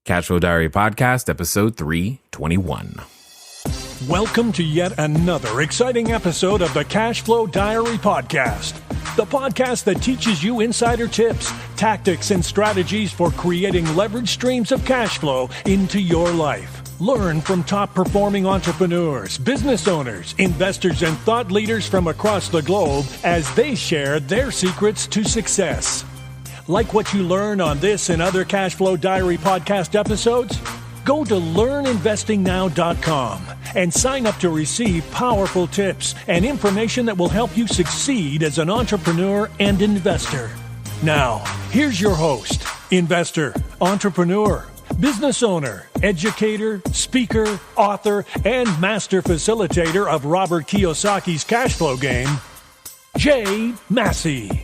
CashFlow Diary Podcast, episode 321. Welcome to yet another exciting episode of the CashFlow Diary Podcast, the podcast that teaches you insider tips, tactics, and strategies for creating leverage streams of cash flow into your life. Learn from top-performing entrepreneurs, business owners, investors, and thought leaders from across the globe as they share their secrets to success. Like what you learn on this and other CashFlow Diary podcast episodes? Go to learninvestingnow.com and sign up to receive powerful tips and information that will help you succeed as an entrepreneur and investor. Now, here's your host, investor, entrepreneur, business owner, educator, speaker, author, and master facilitator of Robert Kiyosaki's cash flow game, Jay Massey.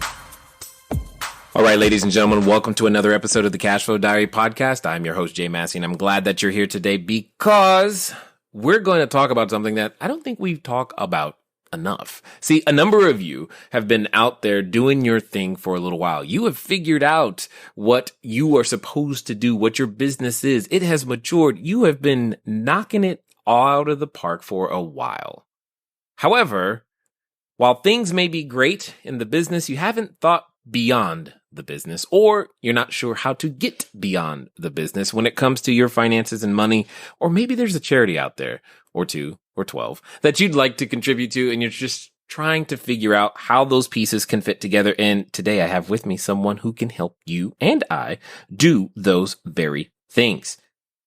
All right, ladies and gentlemen, welcome to another episode of the CashFlow Diary Podcast. I'm your host, Jay Massey, and I'm glad that you're here today because we're going to talk about something that I don't think we talk about enough. See, a number of you have been out there doing your thing for a little while. You have figured out what you are supposed to do, what your business is. It has matured. You have been knocking it out of the park for a while. However, while things may be great in the business, you haven't thought beyond the business, or you're not sure how to get beyond the business when it comes to your finances and money, or maybe there's a charity out there, or 2 or 12, that you'd like to contribute to, and you're just trying to figure out how those pieces can fit together. And today I have with me someone who can help you and I do those very things.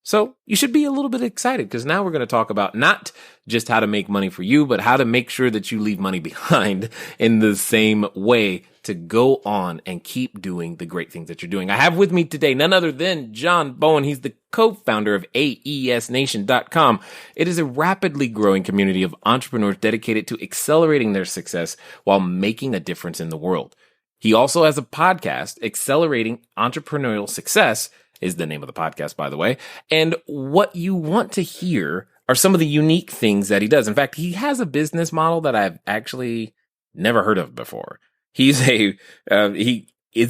So you should be a little bit excited because now we're going to talk about not just how to make money for you, but how to make sure that you leave money behind in the same way to go on and keep doing the great things that you're doing. I have with me today none other than John Bowen. He's the co-founder of AESNation.com. It is a rapidly growing community of entrepreneurs dedicated to accelerating their success while making a difference in the world. He also has a podcast, Accelerating Entrepreneurial Success, is the name of the podcast, by the way. And what you want to hear are some of the unique things that he does. In fact, he has a business model that I've actually never heard of before. He is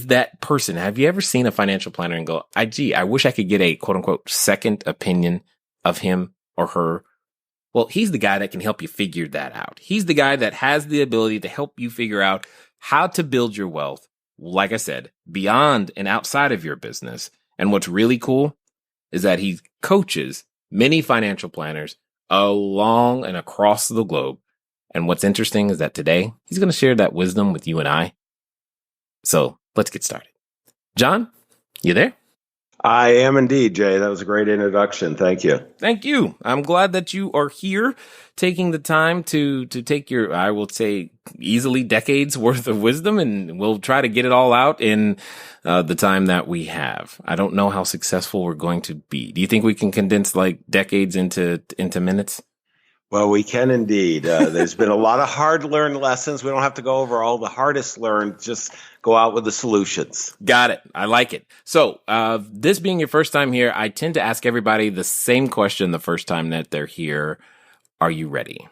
that person. Have you ever seen a financial planner and go, I wish I could get a quote unquote second opinion of him or her? Well, he's the guy that can help you figure that out. He's the guy that has the ability to help you figure out how to build your wealth, like I said, beyond and outside of your business. And what's really cool is that he coaches many financial planners along and across the globe. And what's interesting is that today he's going to share that wisdom with you and I. So let's get started. John, you there? I am indeed, Jay. That was a great introduction. Thank you. Thank you. I'm glad that you are here taking the time to take your, I will say, easily decades worth of wisdom, and we'll try to get it all out in the time that we have. I don't know how successful we're going to be. Do you think we can condense like decades into minutes? Well, we can indeed. There's been a lot of hard-learned lessons. We don't have to go over all the hardest learned. Just go out with the solutions. Got it. I like it. So this being your first time here, I tend to ask everybody the same question the first time that they're here. Are you ready?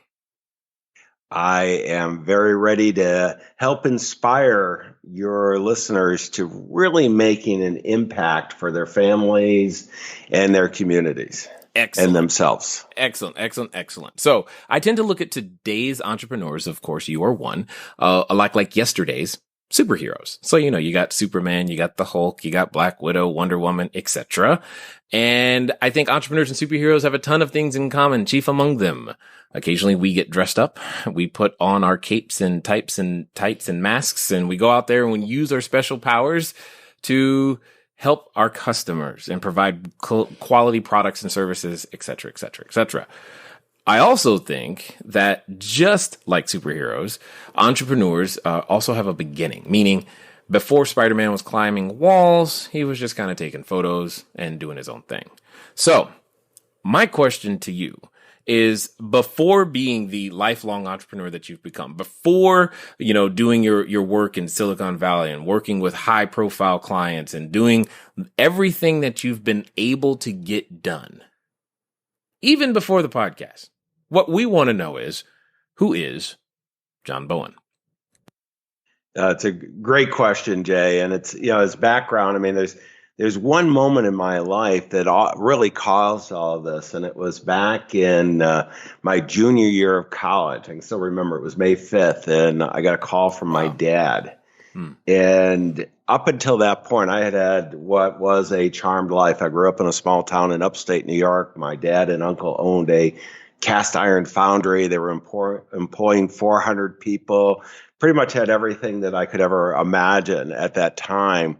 I am very ready to help inspire your listeners to really making an impact for their families and their communities. Excellent. And themselves. Excellent. So I tend to look at today's entrepreneurs. Of course, you are one, like yesterday's superheroes. So, you got Superman, you got the Hulk, you got Black Widow, Wonder Woman, etc. And I think entrepreneurs and superheroes have a ton of things in common, chief among them. Occasionally we get dressed up. We put on our capes and tights and masks, and we go out there and we use our special powers to help our customers and provide quality products and services, et cetera, et cetera, et cetera. I also think that just like superheroes, entrepreneurs also have a beginning, meaning before Spider-Man was climbing walls, he was just kind of taking photos and doing his own thing. So my question to you is, before being the lifelong entrepreneur that you've become, before, doing your work in Silicon Valley and working with high profile clients and doing everything that you've been able to get done, even before the podcast, what we want to know is, who is John Bowen? It's a great question, Jay. And it's, his background. I mean, there's one moment in my life that really caused all of this, and it was back in my junior year of college. I can still remember it was May 5th, and I got a call from my Wow. dad. And up until that point, I had had what was a charmed life. I grew up in a small town in upstate New York. My dad and uncle owned a cast iron foundry. They were employing 400 people, pretty much had everything that I could ever imagine at that time.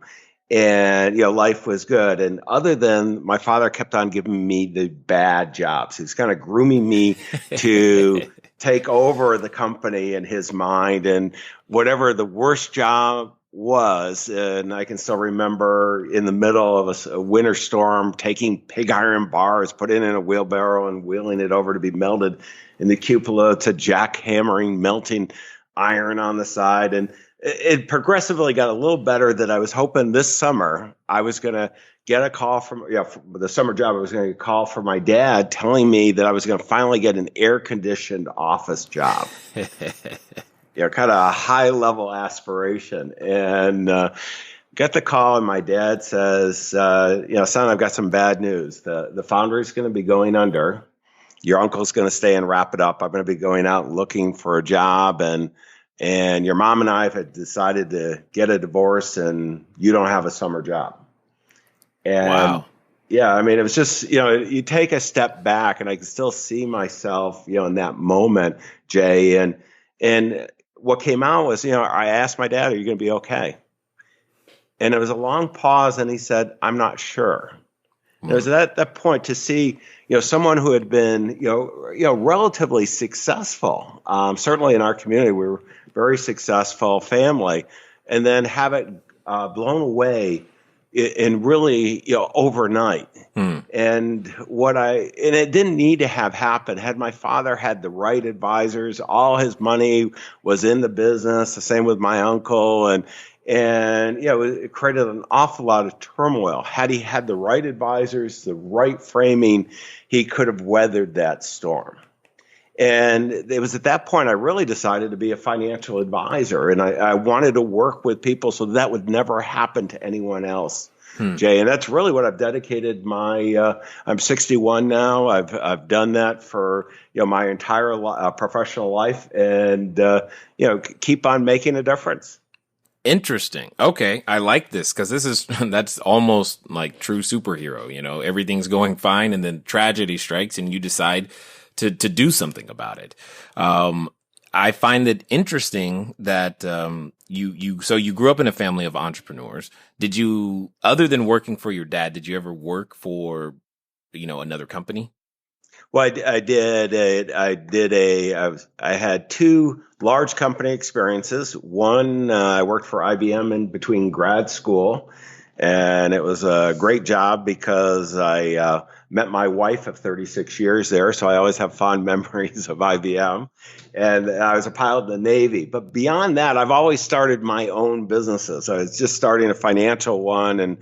And, life was good. And other than my father kept on giving me the bad jobs, he's kind of grooming me to take over the company in his mind. And whatever the worst job was, and I can still remember in the middle of a winter storm, taking pig iron bars, putting it in a wheelbarrow and wheeling it over to be melted in the cupola, to jackhammering, melting iron on the side. And it progressively got a little better, that I was hoping this summer I was going to get a call from the summer job. I was going to get a call from my dad telling me that I was going to finally get an air-conditioned office job. Kind of a high-level aspiration. And get the call, and my dad says, son, I've got some bad news. The foundry's going to be going under. Your uncle's going to stay and wrap it up. I'm going to be going out looking for a job, and your mom and I have decided to get a divorce, and you don't have a summer job. And wow. Yeah, I mean, it was just, you take a step back, and I can still see myself, in that moment, Jay. And what came out was, I asked my dad, are you going to be okay? And it was a long pause, and he said, I'm not sure. It was at that point to see, someone who had been, relatively successful. Certainly in our community, we were a very successful family, and then have it blown away in really, overnight. And it didn't need to have happened. Had my father had the right advisors, all his money was in the business. The same with my uncle, and it created an awful lot of turmoil. Had he had the right advisors, the right framing, he could have weathered that storm. And it was at that point I really decided to be a financial advisor, and I wanted to work with people so that would never happen to anyone else, Jay. And that's really what I've dedicated my. I'm 61 now. I've done that for my entire professional life, and keep on making a difference. Interesting. Okay. I like this, because that's almost like true superhero. Everything's going fine, and then tragedy strikes and you decide to do something about it. I find it interesting that, so you grew up in a family of entrepreneurs. Did you, other than working for your dad, did you ever work for, another company? Well, I did. I had two large company experiences. One, I worked for IBM in between grad school, and it was a great job because I met my wife of 36 years there. So I always have fond memories of IBM. And I was a pilot in the Navy. But beyond that, I've always started my own businesses. I was just starting a financial one, and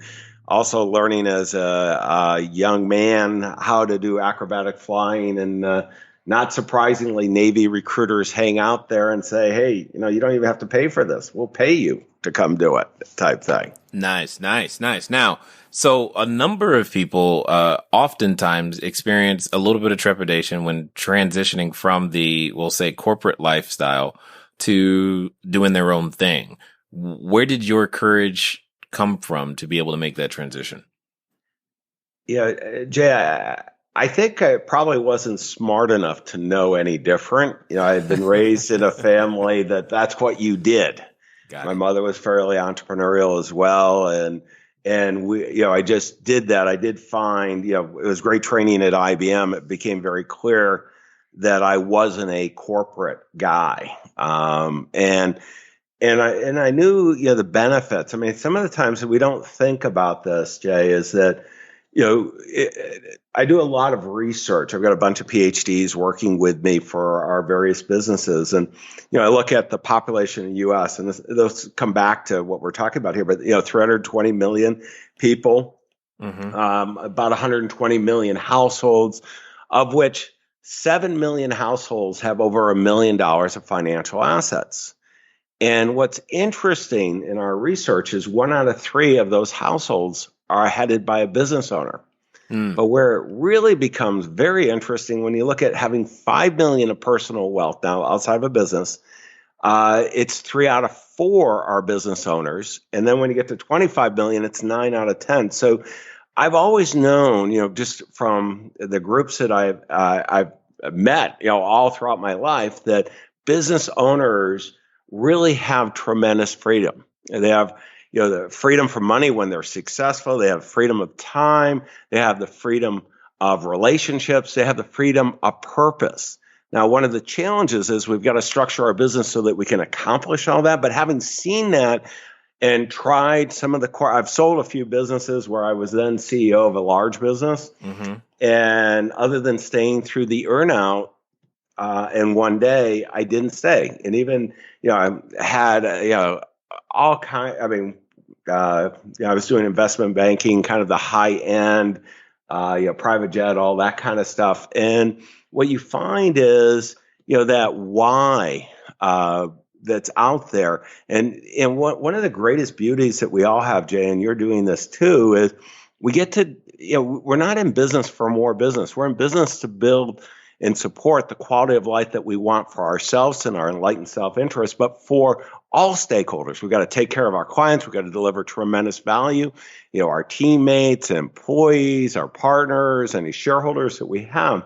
also learning as a young man how to do acrobatic flying. And not surprisingly, Navy recruiters hang out there and say, hey, you don't even have to pay for this. We'll pay you to come do it, type thing. Nice. Now, so a number of people oftentimes experience a little bit of trepidation when transitioning from the, we'll say, corporate lifestyle to doing their own thing. Where did your courage come from to be able to make that transition? Yeah, Jay, I think I probably wasn't smart enough to know any different. I had been raised in a family that's what you did. My mother was fairly entrepreneurial as well, and we, I just did that. I did find, it was great training at IBM. It became very clear that I wasn't a corporate guy, and I knew, the benefits. I mean, some of the times that we don't think about this, Jay, is that, I do a lot of research. I've got a bunch of PhDs working with me for our various businesses. And, I look at the population in the U.S., and those come back to what we're talking about here, but, 320 million people, about 120 million households, of which 7 million households have over $1 million of financial assets. And what's interesting in our research is 1 out of 3 of those households are headed by a business owner. Mm. But where it really becomes very interesting when you look at having 5 million of personal wealth now outside of a business, it's 3 out of 4 are business owners. And then when you get to 25 million, it's 9 out of 10. So I've always known, just from the groups that I've met, all throughout my life, that business owners really have tremendous freedom. They have, the freedom from money when they're successful. They have freedom of time. They have the freedom of relationships. They have the freedom of purpose. Now, one of the challenges is we've got to structure our business so that we can accomplish all that. But having seen that and tried some of the core, I've sold a few businesses where I was then CEO of a large business. Mm-hmm. And other than staying through the earnout, and one day I didn't stay. And even, I had, all kind, I was doing investment banking, kind of the high end, private jet, all that kind of stuff. And what you find is, that why that's out there. And one of the greatest beauties that we all have, Jay, and you're doing this too, is we get to, we're not in business for more business. We're in business to build and support the quality of life that we want for ourselves and our enlightened self-interest, but for all stakeholders. We've got to take care of our clients. We've got to deliver tremendous value, our teammates, employees, our partners, any shareholders that we have.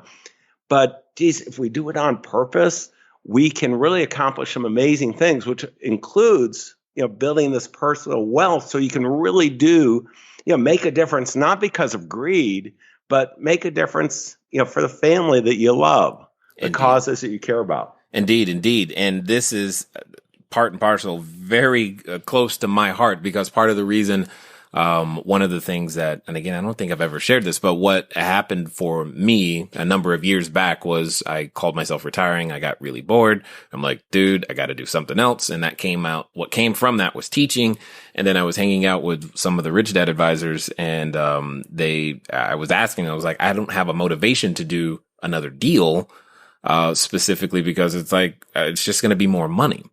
But geez, if we do it on purpose, we can really accomplish some amazing things, which includes, building this personal wealth so you can really do, make a difference, not because of greed, but make a difference, for the family that you love, the causes that you care about. Indeed. And this is part and parcel, very close to my heart, because part of the reason, one of the things that, and again, I don't think I've ever shared this, but what happened for me a number of years back was I called myself retiring. I got really bored. I'm like, dude, I got to do something else. And that came out. What came from that was teaching. And then I was hanging out with some of the rich dad advisors, and I was asking, I was like, I don't have a motivation to do another deal, specifically because it's like, it's just going to be more money.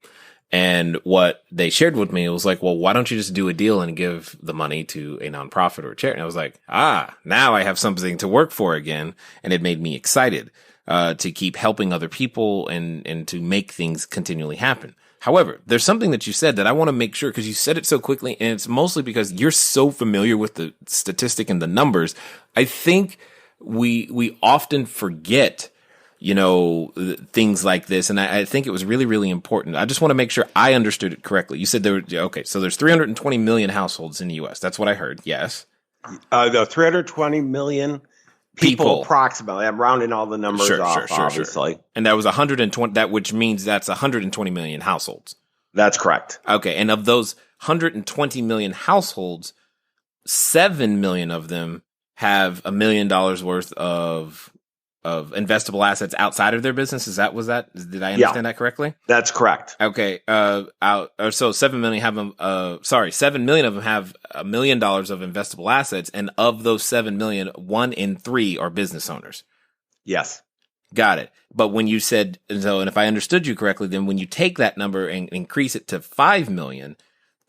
And what they shared with me was like, well, why don't you just do a deal and give the money to a nonprofit or a charity? And I was like, now I have something to work for again. And it made me excited, to keep helping other people and to make things continually happen. However, there's something that you said that I want to make sure, because you said it so quickly, and it's mostly because you're so familiar with the statistic and the numbers. I think we often forget, things like this. And I think it was really, really important. I just want to make sure I understood it correctly. You said so there's 320 million households in the U.S. That's what I heard. Yes. The 320 million people approximately. I'm rounding all the numbers off, obviously. Sure. And that was 120, which means that's 120 million households. That's correct. Okay. And of those 120 million households, 7 million of them have $1 million worth of investable assets outside of their business. Did I understand that correctly? That's correct. Okay. So 7 million have 7 million of them have $1 million of investable assets. And of those 7 million, 1 in 3 are business owners. Yes. Got it. But when you said, and if I understood you correctly, then when you take that number and increase it to 5 million,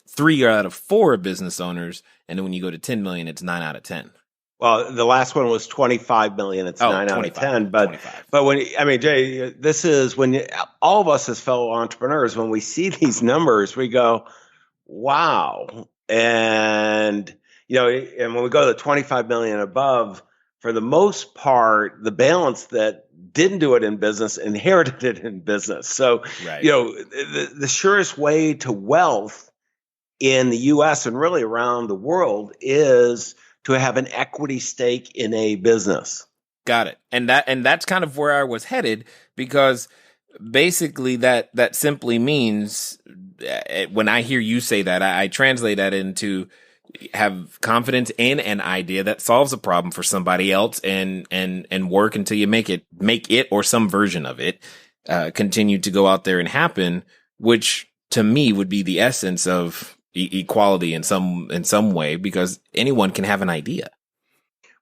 3 out of 4 are business owners. And then when you go to 10 million, it's 9 out of 10. Well, the last one was 25 million. It's 9 out of 10. But Jay, this is when all of us as fellow entrepreneurs, when we see these numbers, we go, wow. And, and when we go to 25 million above, for the most part, the balance that didn't do it in business inherited it in business. So, right. The surest way to wealth in the U.S. and really around the world is to have an equity stake in a business. Got it. And that's kind of where I was headed, because basically that simply means, when I hear you say that, I translate that into have confidence in an idea that solves a problem for somebody else, and work until you make it or some version of it continue to go out there and happen, which to me would be the essence of equality in some way, because anyone can have an idea.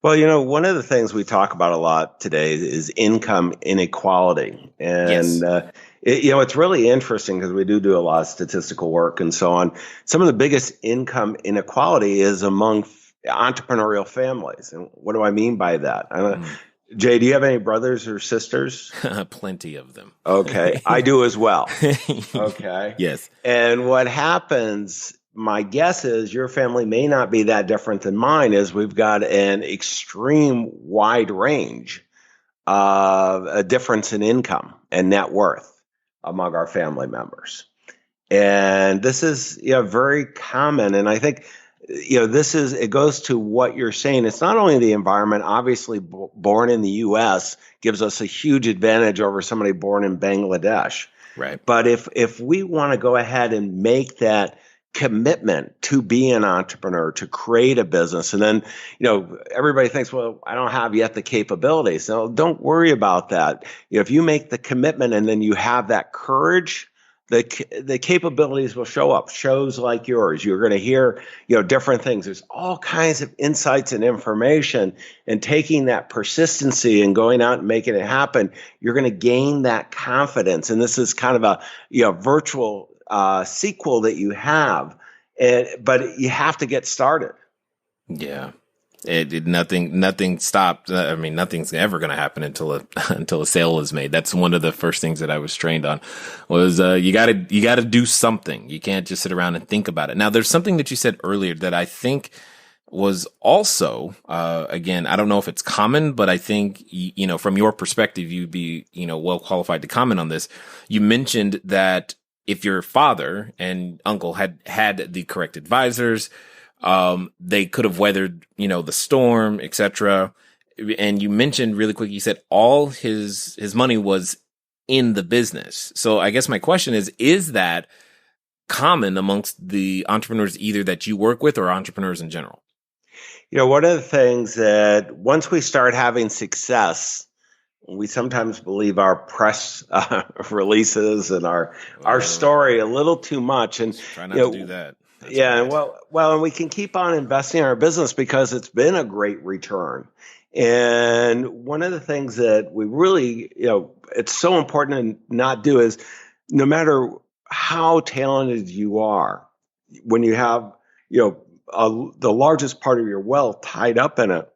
Well, one of the things we talk about a lot today is income inequality. And, yes. It's really interesting because we do a lot of statistical work and so on. Some of the biggest income inequality is among entrepreneurial families. And what do I mean by that? Mm. Jay, do you have any brothers or sisters? Plenty of them. Okay, I do as well. Okay. Yes. And what happens, my guess is your family may not be that different than mine, is we've got an extreme wide range of a difference in income and net worth among our family members. And this is very common. And I think it goes to what you're saying. It's not only the environment. Obviously, born in the U.S. gives us a huge advantage over somebody born in Bangladesh. Right. But if we want to go ahead and make that commitment to be an entrepreneur, to create a business, and then everybody thinks, well, I don't have yet the capabilities. So don't worry about that. If you make the commitment and then you have that courage, the capabilities will show up. Shows like yours, you're going to hear different things. There's all kinds of insights and information, and taking that persistency and going out and making it happen, you're going to gain that confidence. And this is kind of a virtual sequel that you have, but you have to get started. Yeah. Nothing stopped. I mean, nothing's ever going to happen until a sale is made. That's one of the first things that I was trained on was, you gotta do something. You can't just sit around and think about it. Now, there's something that you said earlier that I think was also, again, I don't know if it's common, but I think, from your perspective, you'd be, well qualified to comment on this. You mentioned that if your father and uncle had the correct advisors, they could have weathered, the storm, etc. And you mentioned really quick, you said all his money was in the business. So I guess my question is that common amongst the entrepreneurs either that you work with or entrepreneurs in general? One of the things that once we start having success, we sometimes believe our press releases and our story a little too much. And try not to do that. That's right. Well, and we can keep on investing in our business because it's been a great return. And one of the things that we really, it's so important to not do is no matter how talented you are, when you have, the largest part of your wealth tied up in it,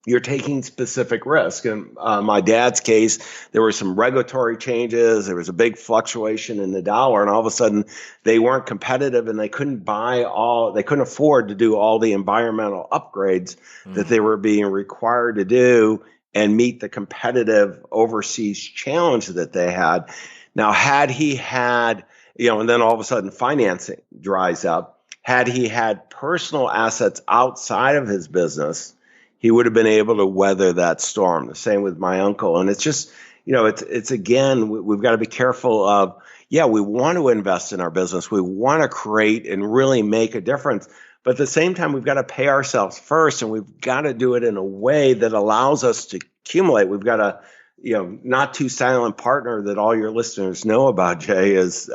you're taking specific risk. In my dad's case, there were some regulatory changes. There was a big fluctuation in the dollar, and all of a sudden they weren't competitive and they couldn't afford to do all the environmental upgrades that they were being required to do and meet the competitive overseas challenge that they had. Now, had he had, and then all of a sudden financing dries up, had he had personal assets outside of his business, he would have been able to weather that storm. The same with my uncle. And it's just, it's again, we've got to be careful of, we want to invest in our business. We want to create and really make a difference. But at the same time, we've got to pay ourselves first, and we've got to do it in a way that allows us to accumulate. We've got a, not too silent partner that all your listeners know about, Jay, is,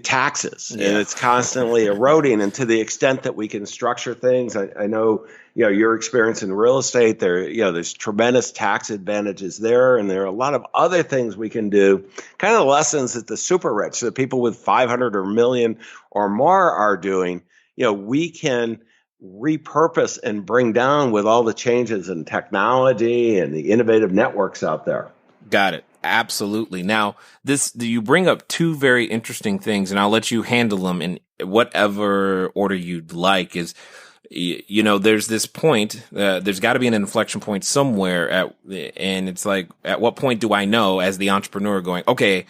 taxes. And it's constantly eroding. And to the extent that we can structure things, I know, your experience in real estate, there's tremendous tax advantages there. And there are a lot of other things we can do, kind of the lessons that the super rich, the people with 500 or million or more are doing. We can repurpose and bring down with all the changes in technology and the innovative networks out there. Got it. Absolutely. Now, you bring up two very interesting things, and I'll let you handle them in whatever order you'd like. Is, there's this point, there's got to be an inflection point somewhere and it's like, at what point do I know as the entrepreneur going, okay,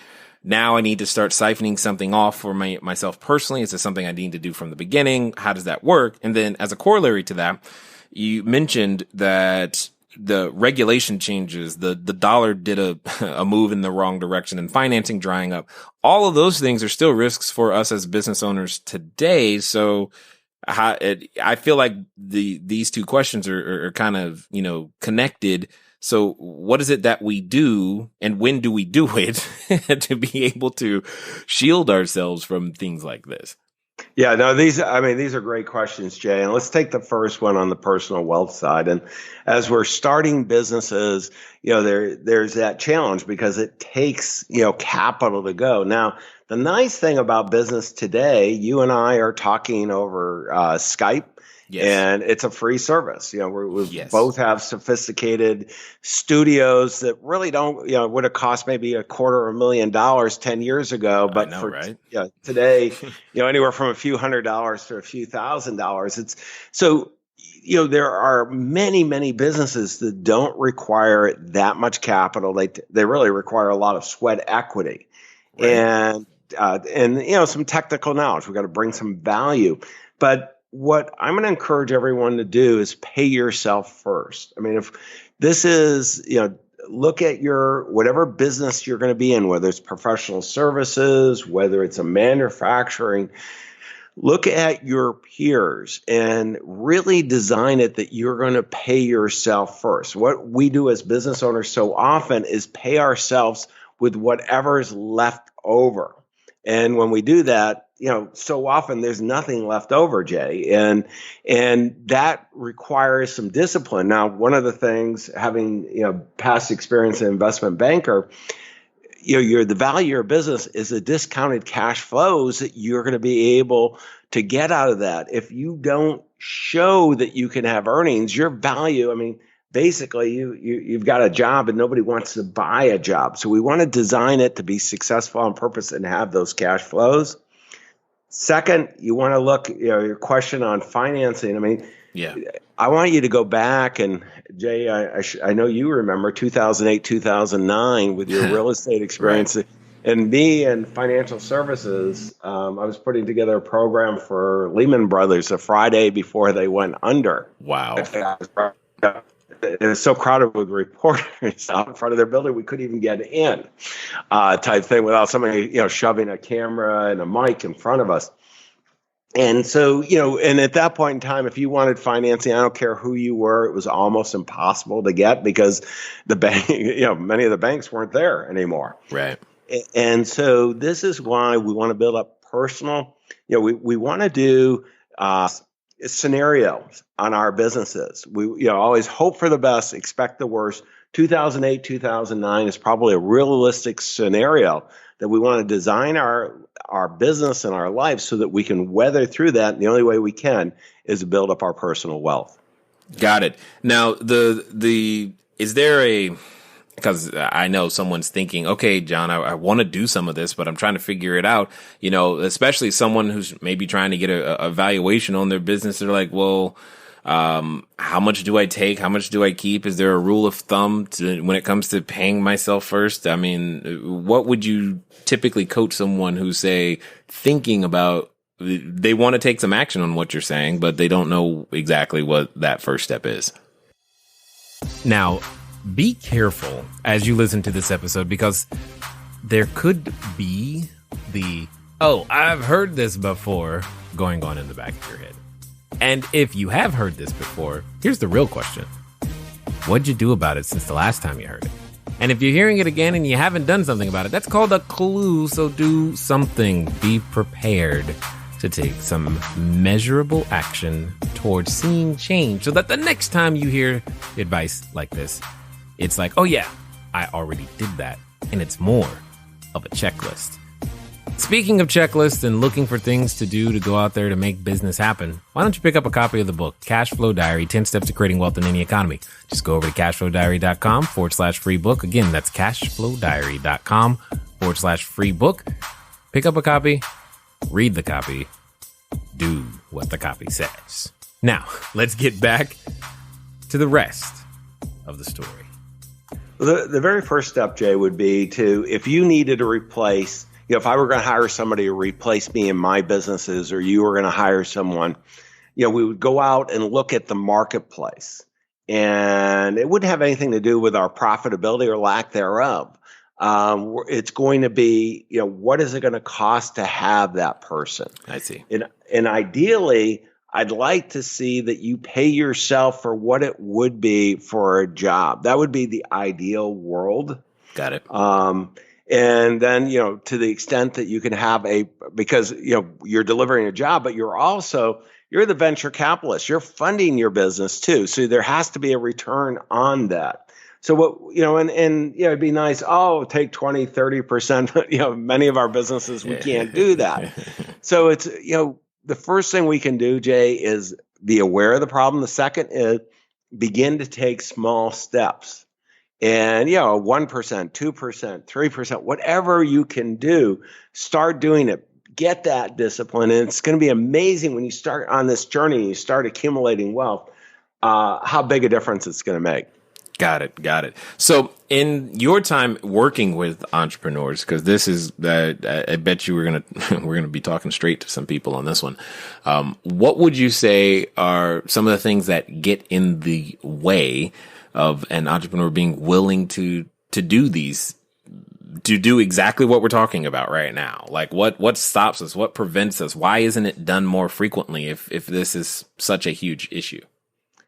now I need to start siphoning something off for myself personally? Is this something I need to do from the beginning? How does that work? And then as a corollary to that, you mentioned that the regulation changes, the dollar did a move in the wrong direction, and financing drying up. All of those things are still risks for us as business owners today. So I feel like these two questions are kind of, connected. So what is it that we do, and when do we do it to be able to shield ourselves from things like this? Yeah, no, these are great questions, Jay. And let's take the first one on the personal wealth side. And as we're starting businesses, there's that challenge because it takes, capital to go. Now, the nice thing about business today, you and I are talking over Skype, Yes. And it's a free service. We Yes. both have sophisticated studios that really don't, would have cost maybe $250,000 10 years ago. But I know, for right? today, anywhere from a few $100s to a few $1,000s. It's so, there are many, many businesses that don't require that much capital. They really require a lot of sweat equity. Right. And some technical knowledge. We've got to bring some value. But what I'm going to encourage everyone to do is pay yourself first. I mean, if this is, look at your whatever business you're going to be in, whether it's professional services, whether it's a manufacturing, look at your peers and really design it that you're going to pay yourself first. What we do as business owners so often is pay ourselves with whatever's left over. And when we do that, so often there's nothing left over, Jay, and that requires some discipline. Now, one of the things, having past experience as an investment banker, the value of your business is the discounted cash flows that you're going to be able to get out of that. If you don't show that you can have earnings, your value, I mean, basically you've got a job and nobody wants to buy a job. So we want to design it to be successful on purpose and have those cash flows. Second, you want to look, your question on financing. I mean, yeah, I want you to go back and Jay, I know you remember 2008, 2009 with your real estate experience. Right. And me and financial services, I was putting together a program for Lehman Brothers the Friday before they went under. Wow. It was so crowded with reporters out in front of their building, we couldn't even get in, type thing, without somebody, shoving a camera and a mic in front of us. And so, and at that point in time, if you wanted financing, I don't care who you were, it was almost impossible to get because the bank, many of the banks weren't there anymore. Right. And so this is why we want to build up personal, we want to do scenarios on our businesses. We always hope for the best, expect the worst. 2008, 2009 is probably a realistic scenario that we want to design our business and our life so that we can weather through that. And the only way we can is to build up our personal wealth. Got it. Now, is there because I know someone's thinking, okay, John, I want to do some of this, but I'm trying to figure it out, especially someone who's maybe trying to get a valuation on their business. They're like, well, how much do I take? How much do I keep? Is there a rule of thumb when it comes to paying myself first? I mean, what would you typically coach someone who's, say, thinking about, they want to take some action on what you're saying, but they don't know exactly what that first step is? Now, be careful as you listen to this episode, because there could be I've heard this before going on in the back of your head. And if you have heard this before, here's the real question. What'd you do about it since the last time you heard it? And if you're hearing it again and you haven't done something about it, that's called a clue. So do something. Be prepared to take some measurable action towards seeing change so that the next time you hear advice like this, it's like, oh yeah, I already did that. And it's more of a checklist. Speaking of checklists and looking for things to do to go out there to make business happen, why don't you pick up a copy of the book, Cashflow Diary, 10 Steps to Creating Wealth in Any Economy. Just go over to cashflowdiary.com/free book. Again, that's cashflowdiary.com/free book. Pick up a copy, read the copy, do what the copy says. Now, let's get back to the rest of the story. The very first step, Jay, would be if you needed to replace, if I were going to hire somebody to replace me in my businesses, or you were going to hire someone, we would go out and look at the marketplace. And it wouldn't have anything to do with our profitability or lack thereof. It's going to be, what is it going to cost to have that person? I see. And ideally, I'd like to see that you pay yourself for what it would be for a job. That would be the ideal world. Got it. And then, to the extent that you can have because, you're delivering a job, but you're the venture capitalist. You're funding your business too. So there has to be a return on that. So what, it'd be nice. Take 20, 30%. Many of our businesses, we can't do that. So it's, the first thing we can do, Jay, is be aware of the problem. The second is begin to take small steps. And, 1%, 2%, 3%, whatever you can do, start doing it. Get that discipline. And it's going to be amazing when you start on this journey and you start accumulating wealth, how big a difference it's going to make. Got it. So in your time working with entrepreneurs, because this is, I bet you we're gonna be talking straight to some people on this one. What would you say are some of the things that get in the way of an entrepreneur being willing to do exactly what we're talking about right now? Like what stops us? What prevents us? Why isn't it done more frequently if this is such a huge issue?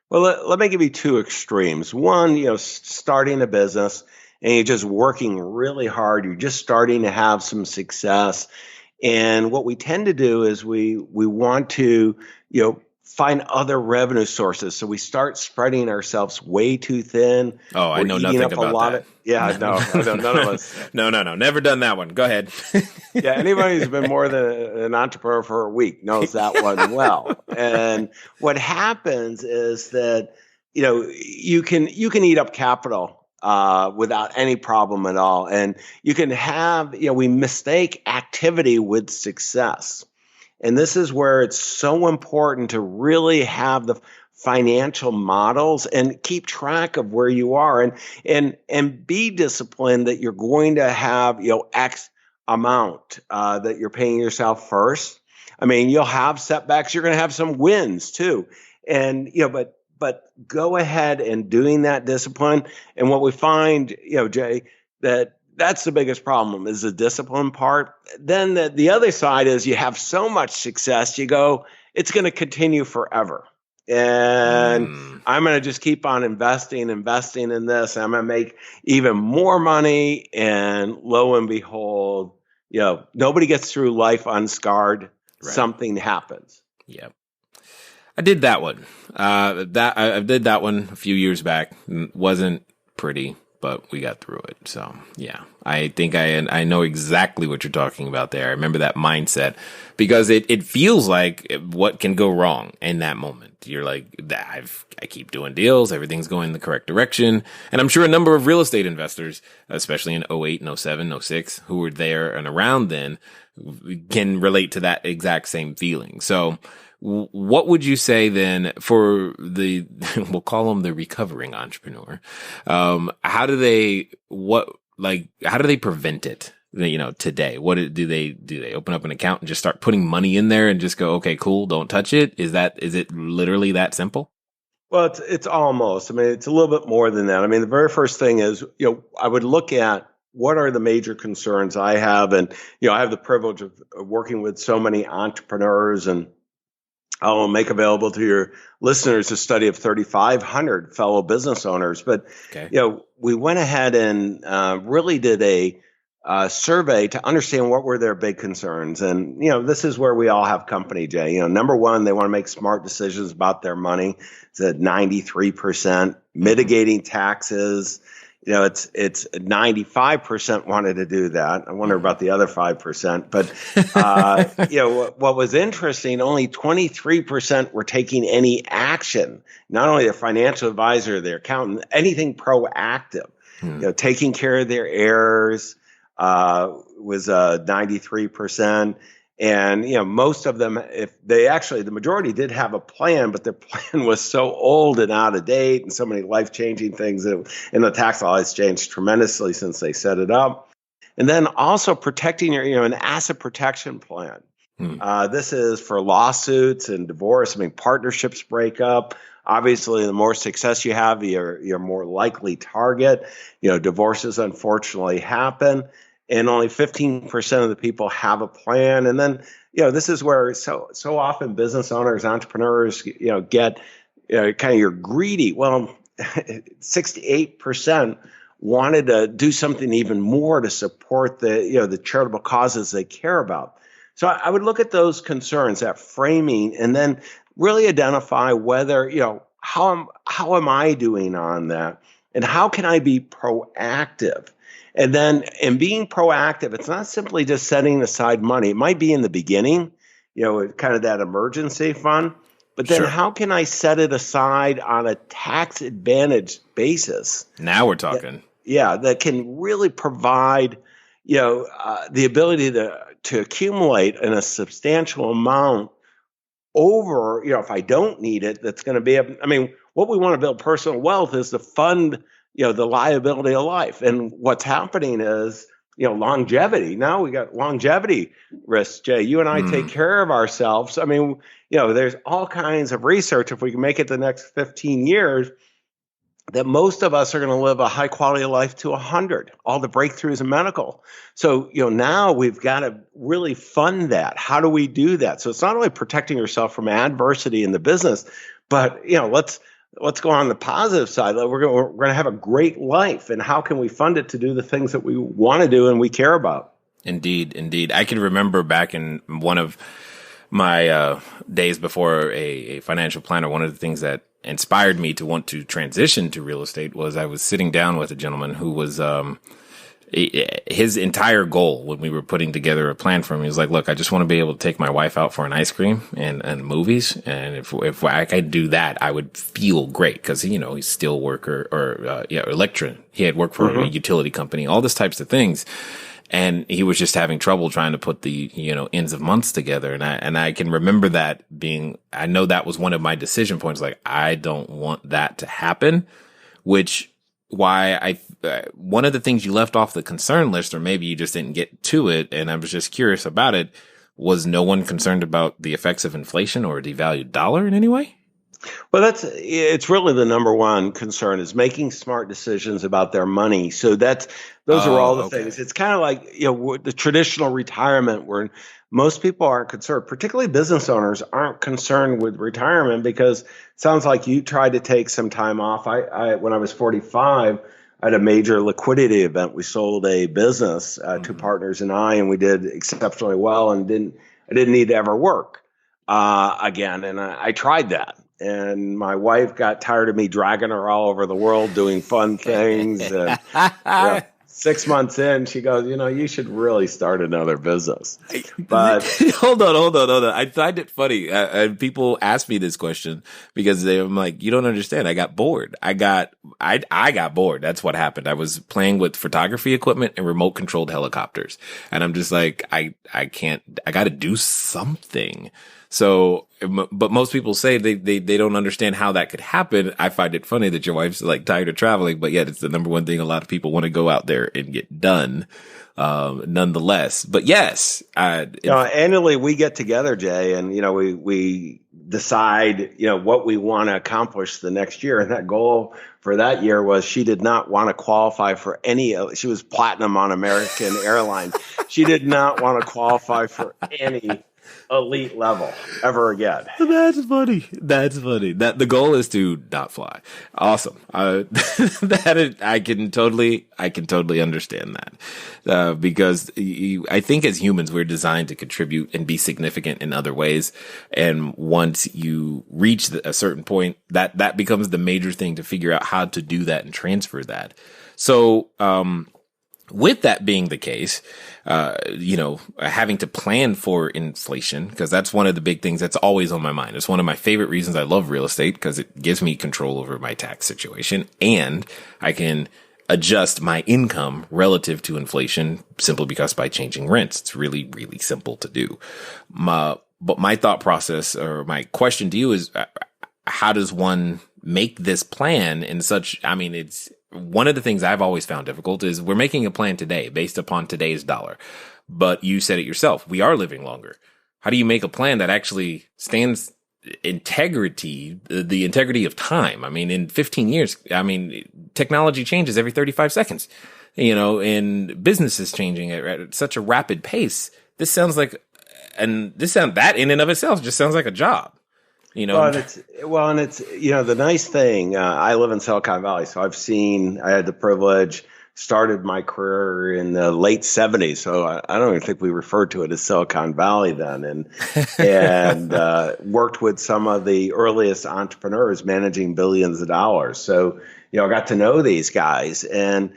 Well, let me give you two extremes. One, starting a business and you're just working really hard. You're just starting to have some success. And what we tend to do is we want to, find other revenue sources. So we start spreading ourselves way too thin. Oh, I know nothing about that. Yeah, no, none of us. No. Never done that one. Go ahead. Yeah, anybody who's been more than an entrepreneur for a week knows that one well. And what happens is that, you can eat up capital without any problem at all. And you can have, we mistake activity with success. And this is where it's so important to really have the financial models and keep track of where you are and be disciplined that you're going to have, X amount that you're paying yourself first. I mean, you'll have setbacks. You're going to have some wins too. And, but go ahead and doing that discipline. And what we find, Jay, that's the biggest problem is the discipline part. Then the other side is you have so much success, you go, it's going to continue forever. And I'm going to just keep on investing in this. I'm going to make even more money. And lo and behold, nobody gets through life unscarred. Right. Something happens. Yep. I did that one. I did that one a few years back. Wasn't pretty, but we got through it. So yeah, I think I know exactly what you're talking about there. I remember that mindset because it feels like what can go wrong in that moment. You're like, I keep doing deals. Everything's going in the correct direction. And I'm sure a number of real estate investors, especially in 08 and 07, 06, who were there and around then can relate to that exact same feeling. So what would you say then for we'll call them the recovering entrepreneur? How do they prevent it? Today, do they open up an account and just start putting money in there and just go, okay, cool, don't touch it? Is it literally that simple? Well, it's almost, it's a little bit more than that. The very first thing is, I would look at what are the major concerns I have. And, I have the privilege of working with so many entrepreneurs, and I'll make available to your listeners a study of 3,500 fellow business owners. But, okay. We went ahead and really did a survey to understand what were their big concerns. And, this is where we all have company, Jay. Number one, they want to make smart decisions about their money. It's at 93%. Mitigating taxes. It's 95% wanted to do that. I wonder about the other 5%. But, what was interesting, only 23% were taking any action, not only their financial advisor, their accountant, anything proactive, taking care of their heirs was 93%. And, most of them, the majority did have a plan, but their plan was so old and out of date and so many life-changing things. And the tax law has changed tremendously since they set it up. And then also protecting an asset protection plan. This is for lawsuits and divorce. Partnerships break up. Obviously, the more success you have, you're more likely target. Divorces unfortunately happen. And only 15% of the people have a plan. And then, this is where so often business owners, entrepreneurs, get kind of you're greedy. Well, 68% wanted to do something even more to support the charitable causes they care about. So I would look at those concerns, that framing, and then really identify whether, how am I doing on that? And how can I be proactive? And then in being proactive, it's not simply just setting aside money. It might be in the beginning, kind of that emergency fund. But then Sure. how can I set it aside on a tax advantaged basis? Now we're talking. Yeah, that can really provide, the ability to accumulate in a substantial amount over, if I don't need it, that's going to be, what we want to build personal wealth is to fund, the liability of life. And what's happening is, longevity. Now we got longevity risks, Jay. You and I take care of ourselves. There's all kinds of research, if we can make it the next 15 years, that most of us are going to live a high quality of life to 100, all the breakthroughs in medical. So, now we've got to really fund that. How do we do that? So it's not only protecting yourself from adversity in the business, but, let's go on the positive side. We're going to have a great life. And how can we fund it to do the things that we want to do and we care about? Indeed. I can remember back in one of my days before a financial planner, one of the things that inspired me to want to transition to real estate was I was sitting down with a gentleman who was his entire goal when we were putting together a plan for him. He was like, look, I just want to be able to take my wife out for an ice cream and movies. And if I could do that, I would feel great. Cause he's still worker or electrician. He had worked for a utility company, all these types of things. And he was just having trouble trying to put the, ends of months together. And I can remember that I know that was one of my decision points. Like, I don't want that to happen, which one of the things you left off the concern list, or maybe you just didn't get to it, and I was just curious about it, was no one concerned about the effects of inflation or a devalued dollar in any way? Well, it's really the number one concern is making smart decisions about their money. So those are all the things. It's kind of like, the traditional retirement where most people aren't concerned, particularly business owners aren't concerned with retirement because it sounds like you tried to take some time off. When I was 45, I had a major liquidity event. We sold a business, two partners and we did exceptionally well and I didn't need to ever work again. And I tried that. And my wife got tired of me dragging her all over the world doing fun things. And 6 months in, she goes, you should really start another business. But hold on. I find it funny. And people ask me this question because I'm like, you don't understand. I got bored. I got bored. That's what happened. I was playing with photography equipment and remote controlled helicopters. And I'm just like, I got to do something. So, but most people say they don't understand how that could happen. I find it funny that your wife's like tired of traveling, but yet it's the number one thing a lot of people want to go out there and get done, nonetheless. But yes, annually we get together, Jay, and, we decide, what we want to accomplish the next year. And that goal for that year was she did not want to qualify for she was platinum on American Airlines. She did not want to qualify for any elite level ever again. That's funny. That the goal is to not fly. Awesome. I can totally understand that because I think as humans we're designed to contribute and be significant in other ways. And once you reach a certain point, that becomes the major thing to figure out how to do that and transfer that. So, with that being the case, having to plan for inflation, because that's one of the big things that's always on my mind. It's one of my favorite reasons I love real estate because it gives me control over my tax situation and I can adjust my income relative to inflation simply because by changing rents. It's really, really simple to do. But my thought process or my question to you is, how does one make this plan in such, it's one of the things I've always found difficult is we're making a plan today based upon today's dollar. But you said it yourself. We are living longer. How do you make a plan that actually stands the integrity of time? In 15 years, technology changes every 35 seconds, and business is changing at such a rapid pace. That in and of itself just sounds like a job. And it's the nice thing, I live in Silicon Valley, so I had the privilege, started my career in the late 70s. So I don't even think we referred to it as Silicon Valley then, and worked with some of the earliest entrepreneurs managing billions of dollars. So, I got to know these guys and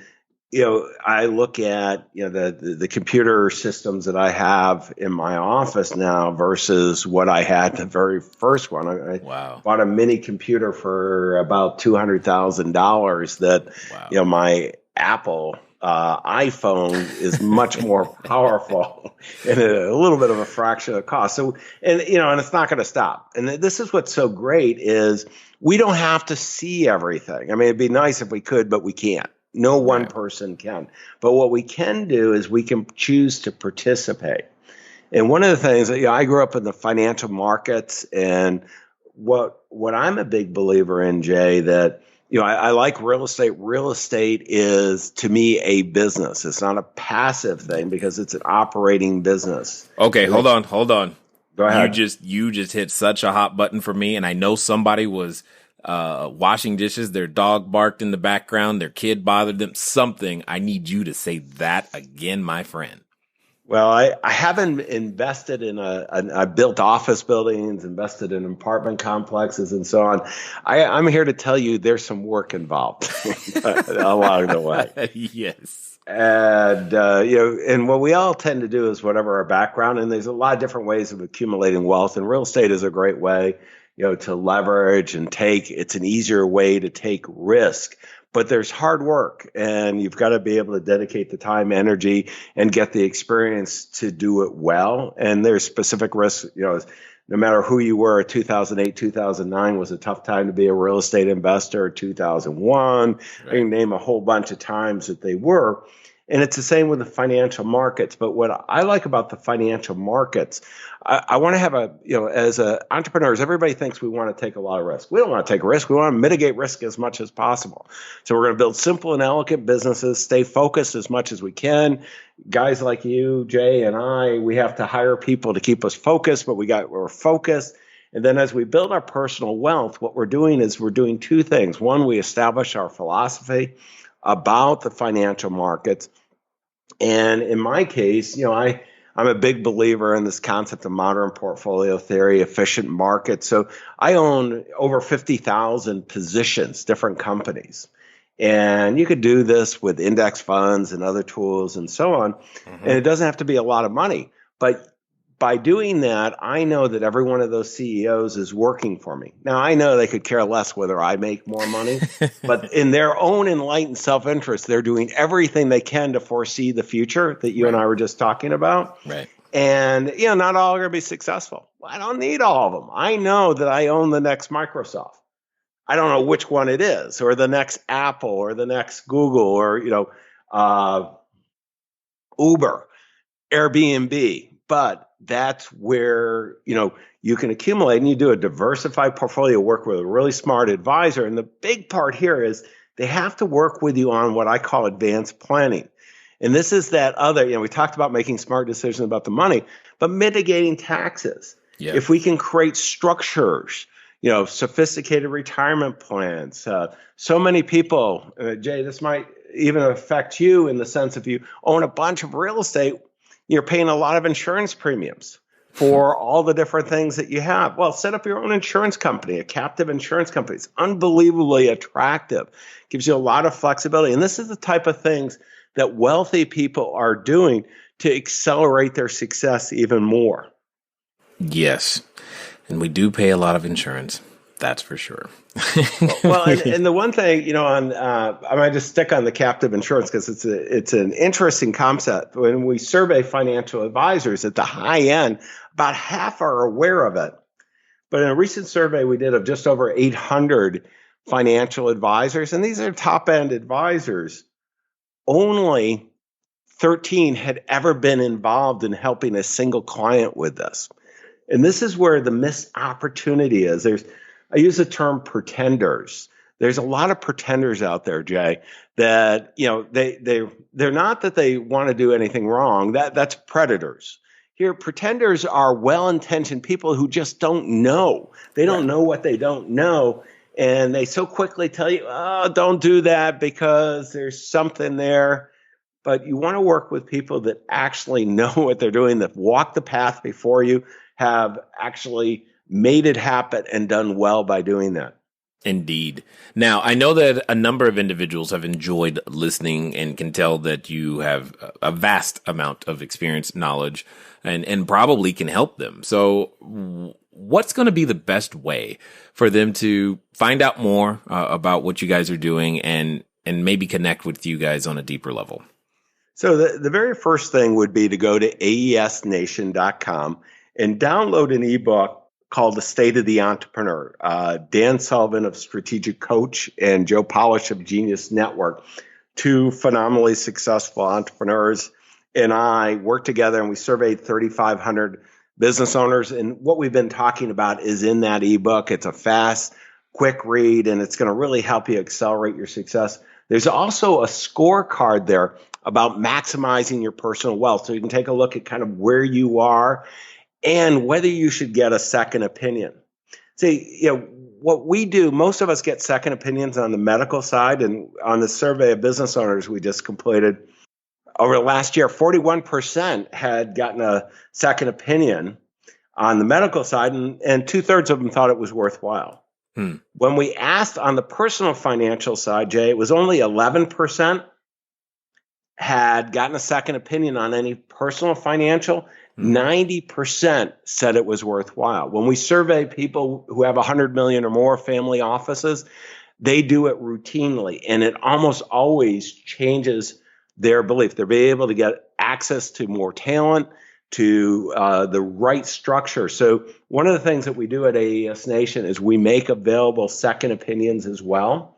I look at, the computer systems that I have in my office now versus what I had the very first one. I Wow. bought a mini computer for about $200,000 that, Wow. my Apple iPhone is much more powerful and a little bit of a fraction of the cost. So, and it's not going to stop. And this is what's so great is we don't have to see everything. I mean, it'd be nice if we could, but we can't. No one Right. person can. But what we can do is we can choose to participate. And one of the things that I grew up in the financial markets, and what I'm a big believer in, Jay, that I like real estate. Real estate is, to me, a business. It's not a passive thing because it's an operating business. Okay, hold on. Go ahead. You just hit such a hot button for me, and I know somebody was washing dishes, their dog barked in the background, their kid bothered them, something. I need you to say that again, my friend. Well, I haven't invested in I built office buildings, invested in apartment complexes and so on. I'm here to tell you there's some work involved along the way. Yes. And, and what we all tend to do is whatever our background, and there's a lot of different ways of accumulating wealth, and real estate is a great way, to leverage and it's an easier way to take risk. But there's hard work, and you've got to be able to dedicate the time, energy, and get the experience to do it well. And there's specific risks, no matter who you were. 2008, 2009 was a tough time to be a real estate investor. 2001, right. I can name a whole bunch of times that they were. And it's the same with the financial markets. But what I like about the financial markets, I want to have as entrepreneurs, everybody thinks we want to take a lot of risk. We don't want to take risk. We want to mitigate risk as much as possible. So we're going to build simple and elegant businesses, stay focused as much as we can. Guys like you, Jay, and I, we have to hire people to keep us focused, but we're focused. And then as we build our personal wealth, what we're doing is we're doing two things. One, we establish our philosophy about the financial markets. And in my case, I'm a big believer in this concept of modern portfolio theory, efficient markets. So I own over 50,000 positions, different companies. And you could do this with index funds and other tools and so on. Mm-hmm. And it doesn't have to be a lot of money. But by doing that, I know that every one of those CEOs is working for me. Now, I know they could care less whether I make more money, but in their own enlightened self-interest, they're doing everything they can to foresee the future that you and I were just talking about. Right. And, not all are going to be successful. Well, I don't need all of them. I know that I own the next Microsoft. I don't know which one it is, or the next Apple, or the next Google, or, Uber, Airbnb. But that's where, you can accumulate, and you do a diversified portfolio, work with a really smart advisor. And the big part here is they have to work with you on what I call advanced planning. And this is that other, we talked about making smart decisions about the money, but mitigating taxes. Yeah. If we can create structures, sophisticated retirement plans. So many people, Jay, this might even affect you in the sense if you own a bunch of real estate, you're paying a lot of insurance premiums for all the different things that you have. Well, set up your own insurance company, a captive insurance company. It's unbelievably attractive, gives you a lot of flexibility. And this is the type of things that wealthy people are doing to accelerate their success even more. Yes. And we do pay a lot of insurance. That's for sure. Well, and the one thing, I might just stick on the captive insurance because it's an interesting concept. When we survey financial advisors at the high end, about half are aware of it. But in a recent survey we did of just over 800 financial advisors, and these are top end advisors, only 13 had ever been involved in helping a single client with this. And this is where the missed opportunity is. I use the term pretenders. There's a lot of pretenders out there, Jay, that, they're not that they want to do anything wrong. That's predators. Here, pretenders are well-intentioned people who just don't know. They don't know what they don't know. And they so quickly tell you, oh, don't do that because there's something there. But you want to work with people that actually know what they're doing, that walk the path before you, have actually made it happen and done well by doing that. Indeed. Now, I know that a number of individuals have enjoyed listening and can tell that you have a vast amount of experience, knowledge, and probably can help them. So what's going to be the best way for them to find out more about what you guys are doing and maybe connect with you guys on a deeper level? So the very first thing would be to go to aesnation.com and download an ebook called The State of the Entrepreneur. Dan Sullivan of Strategic Coach and Joe Polish of Genius Network, two phenomenally successful entrepreneurs, and I worked together and we surveyed 3,500 business owners. And what we've been talking about is in that ebook. It's a fast, quick read, and it's going to really help you accelerate your success. There's also a scorecard there about maximizing your personal wealth. So you can take a look at kind of where you are and whether you should get a second opinion. See, what we do, most of us get second opinions on the medical side. And on the survey of business owners we just completed over the last year, 41% had gotten a second opinion on the medical side, and 2/3 of them thought it was worthwhile. When we asked on the personal financial side, Jay, it was only 11% had gotten a second opinion on any personal financial. 90% said it was worthwhile. When we survey people who have 100 million or more family offices, they do it routinely, and it almost always changes their belief. They'll be able to get access to more talent, to the right structure. So one of the things that we do at AES Nation is we make available second opinions as well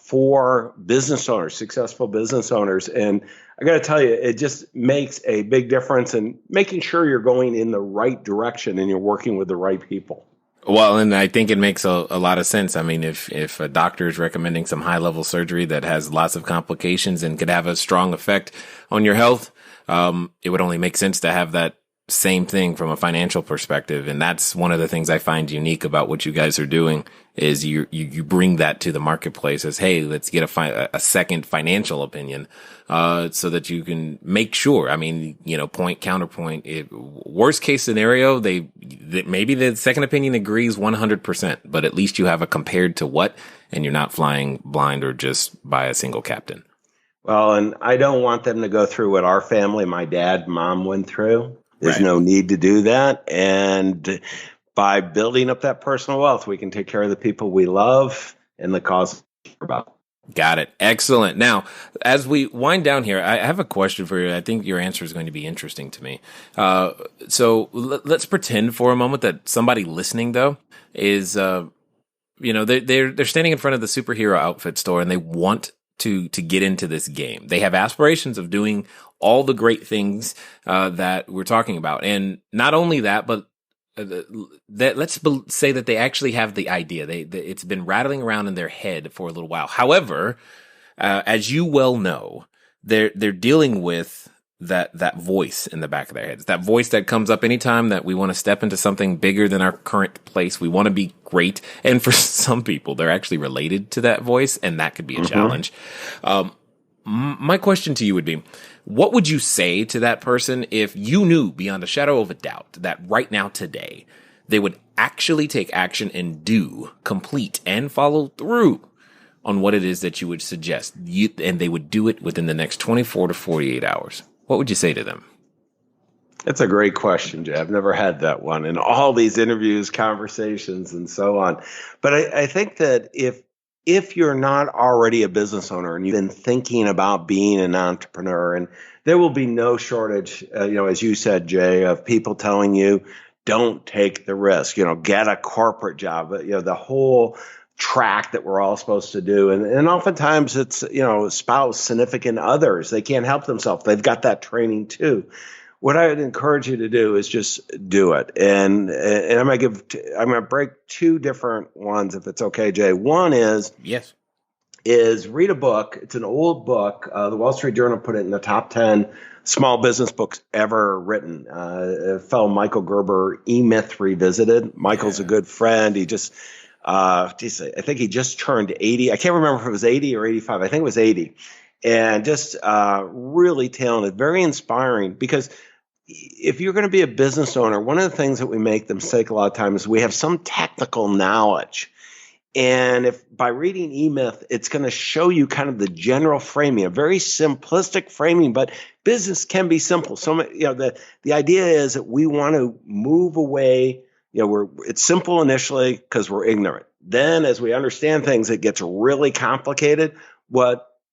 for business owners, successful business owners. And I got to tell you, it just makes a big difference in making sure you're going in the right direction and you're working with the right people. Well, and I think it makes a lot of sense. I mean, if a doctor is recommending some high-level surgery that has lots of complications and could have a strong effect on your health, it would only make sense to have that same thing from a financial perspective. And that's one of the things I find unique about what you guys are doing is you bring that to the marketplace as, hey, let's get a second financial opinion, so that you can make sure. I mean, point, counterpoint. Worst case scenario, maybe the second opinion agrees 100%, but at least you have a compared to what, and you're not flying blind or just by a single captain. Well, and I don't want them to go through what our family, my dad, mom went through. There's no need to do that. And by building up that personal wealth, we can take care of the people we love and the cause we care about. Got it. Excellent. Now, as we wind down here, I have a question for you. I think your answer is going to be interesting to me. So let's pretend for a moment that somebody listening, though, is, they're standing in front of the superhero outfit store and they want to get into this game. They have aspirations of doing all the great things that we're talking about. And not only that, but let's say that they actually have the idea. It's been rattling around in their head for a little while. However, as you well know, they're dealing with that voice in the back of their heads, that voice that comes up anytime that we want to step into something bigger than our current place. We want to be great. And for some people, they're actually related to that voice, and that could be a challenge. My question to you would be, what would you say to that person if you knew beyond a shadow of a doubt that right now, today, they would actually take action and complete and follow through on what it is that you would suggest, and they would do it within the next 24 to 48 hours? What would you say to them? That's a great question, Jay. I've never had that one in all these interviews, conversations, and so on. But I think that if you're not already a business owner and you've been thinking about being an entrepreneur, and there will be no shortage, as you said, Jay, of people telling you, don't take the risk, get a corporate job, the whole track that we're all supposed to do. And oftentimes it's, spouse, significant others. They can't help themselves. They've got that training too. What I would encourage you to do is just do it. And I'm going to break two different ones, if it's okay, Jay. One is read a book. It's an old book. The Wall Street Journal put it in the top 10 small business books ever written. A fellow, Michael Gerber, E-Myth Revisited. Michael's a good friend. He just, I think he just turned 80. I can't remember if it was 80 or 85. I think it was 80. And just really talented, very inspiring, because if you're going to be a business owner, one of the things that we make the mistake a lot of times is we have some technical knowledge. And if by reading E-Myth, it's going to show you kind of the general framing, a very simplistic framing, but business can be simple. So, the idea is that we want to move away. It's simple initially because we're ignorant. Then as we understand things, it gets really complicated.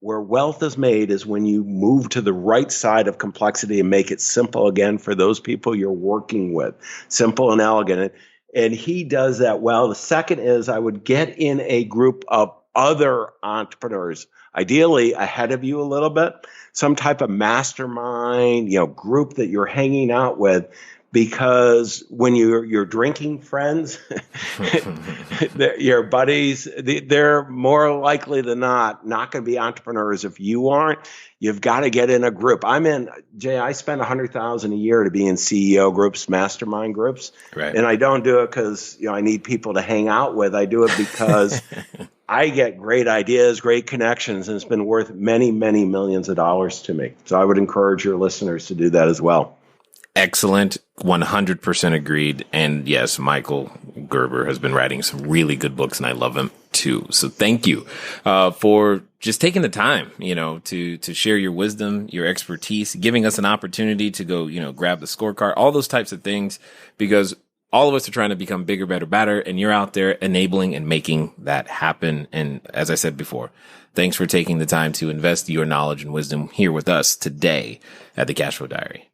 Where wealth is made is when you move to the right side of complexity and make it simple again for those people you're working with, simple and elegant. And he does that well. The second is I would get in a group of other entrepreneurs, ideally ahead of you a little bit, some type of mastermind, group that you're hanging out with. Because when you're drinking friends, your buddies, they're more likely than not going to be entrepreneurs if you aren't. You've got to get in a group. Jay, I spend $100,000 a year to be in CEO groups, mastermind groups. Right. And I don't do it because I need people to hang out with. I do it because I get great ideas, great connections, and it's been worth many, many millions of dollars to me. So I would encourage your listeners to do that as well. Excellent. 100% agreed. And yes, Michael Gerber has been writing some really good books and I love him too. So thank you, for just taking the time, to share your wisdom, your expertise, giving us an opportunity to go, grab the scorecard, all those types of things, because all of us are trying to become bigger, better, better. And you're out there enabling and making that happen. And as I said before, thanks for taking the time to invest your knowledge and wisdom here with us today at the Cashflow Diary.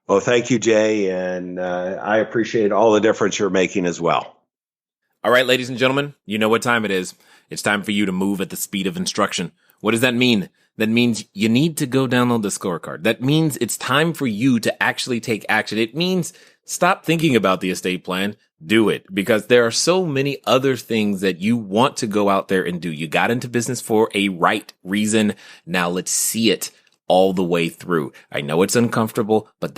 Well, thank you, Jay, and I appreciate all the difference you're making as well. All right, ladies and gentlemen, you know what time it is. It's time for you to move at the speed of instruction. What does that mean? That means you need to go download the scorecard. That means it's time for you to actually take action. It means stop thinking about the estate plan. Do it, because there are so many other things that you want to go out there and do. You got into business for a right reason. Now let's see it all the way through. I know it's uncomfortable, but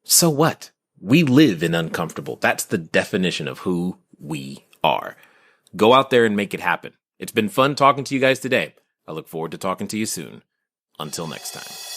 so what? We live in uncomfortable. That's the definition of who we are. Go out there and make it happen. It's been fun talking to you guys today. I look forward to talking to you soon. Until next time.